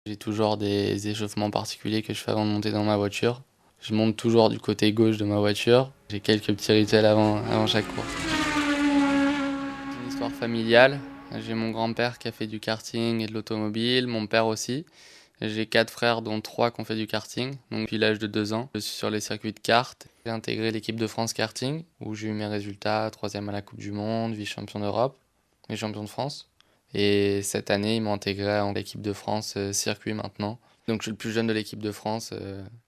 J'ai toujours des échauffements particuliers que je fais avant de monter dans ma voiture. Je monte toujours du côté gauche de ma voiture. J'ai quelques petits rituels avant chaque course. C'est une histoire familiale. J'ai mon grand-père qui a fait du karting et de l'automobile, mon père aussi. J'ai 4 frères, dont 3 qui ont fait du karting. Donc depuis l'âge de 2 ans, je suis sur les circuits de kart. J'ai intégré l'équipe de France karting, où j'ai eu mes résultats, 3e à la Coupe du Monde, vice-champion d'Europe, vice-champion de France. Et cette année, ils m'ont intégré en équipe de France circuit maintenant. Donc je suis le plus jeune de l'équipe de France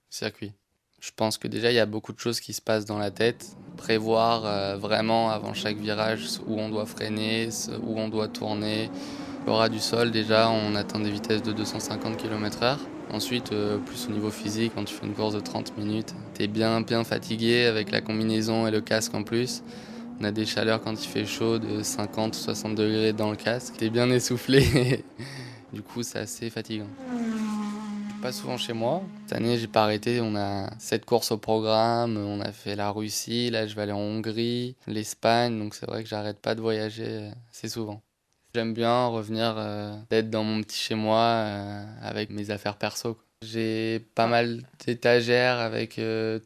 circuit. Je pense que déjà, il y a beaucoup de choses qui se passent dans la tête. Prévoir vraiment avant chaque virage où on doit freiner, où on doit tourner. Au ras du sol, déjà, on atteint des vitesses de 250 km/h. Ensuite, plus au niveau physique, quand tu fais une course de 30 minutes, t'es bien fatigué avec la combinaison et le casque en plus. On a des chaleurs quand il fait chaud de 50-60 degrés dans le casque. T'es bien essoufflé. Du coup, c'est assez fatigant. Je suis pas souvent chez moi. Cette année, j'ai pas arrêté. On a 7 courses au programme. On a fait la Russie. Là, je vais aller en Hongrie, l'Espagne. Donc, c'est vrai que j'arrête pas de voyager assez souvent. J'aime bien revenir, d'être dans mon petit chez-moi avec mes affaires perso, quoi. J'ai pas mal d'étagères avec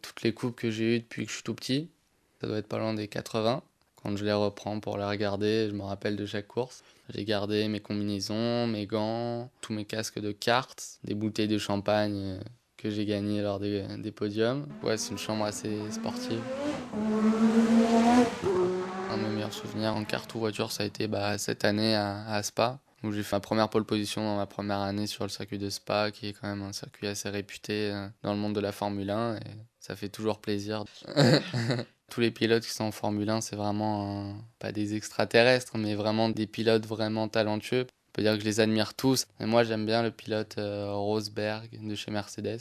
toutes les coupes que j'ai eues depuis que je suis tout petit. Ça doit être pas loin des 80. Quand je les reprends pour les regarder, je me rappelle de chaque course. J'ai gardé mes combinaisons, mes gants, tous mes casques de cartes, des bouteilles de champagne que j'ai gagnées lors des podiums. Ouais, c'est une chambre assez sportive. Un de mes meilleurs souvenirs en carte ou voiture, ça a été cette année à Spa, où j'ai fait ma première pole position dans ma première année sur le circuit de Spa, qui est quand même un circuit assez réputé dans le monde de la Formule 1, et ça fait toujours plaisir. Tous les pilotes qui sont en Formule 1, c'est vraiment pas des extraterrestres, mais vraiment des pilotes vraiment talentueux. On peut dire que je les admire tous. Et moi, j'aime bien le pilote Rosberg de chez Mercedes,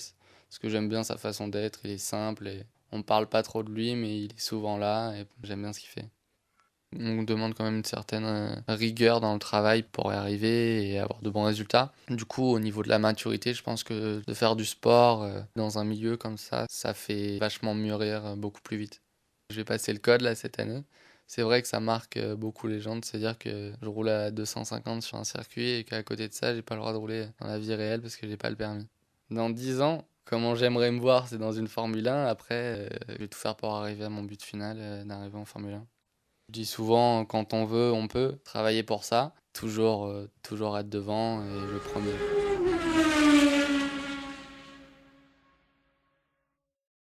parce que j'aime bien sa façon d'être. Il est simple et on parle pas trop de lui, mais il est souvent là et j'aime bien ce qu'il fait. On demande quand même une certaine rigueur dans le travail pour y arriver et avoir de bons résultats. Du coup, au niveau de la maturité, je pense que de faire du sport dans un milieu comme ça fait vachement mûrir beaucoup plus vite. Je vais passer le code là cette année. C'est vrai que ça marque beaucoup les gens de se dire que je roule à 250 sur un circuit et qu'à côté de ça, j'ai pas le droit de rouler dans la vie réelle parce que j'ai pas le permis. Dans 10 ans, comment j'aimerais me voir, c'est dans une Formule 1. Après, je vais tout faire pour arriver à mon but final d'arriver en Formule 1. Je dis souvent, quand on veut, on peut travailler pour ça. Toujours être devant et le premier.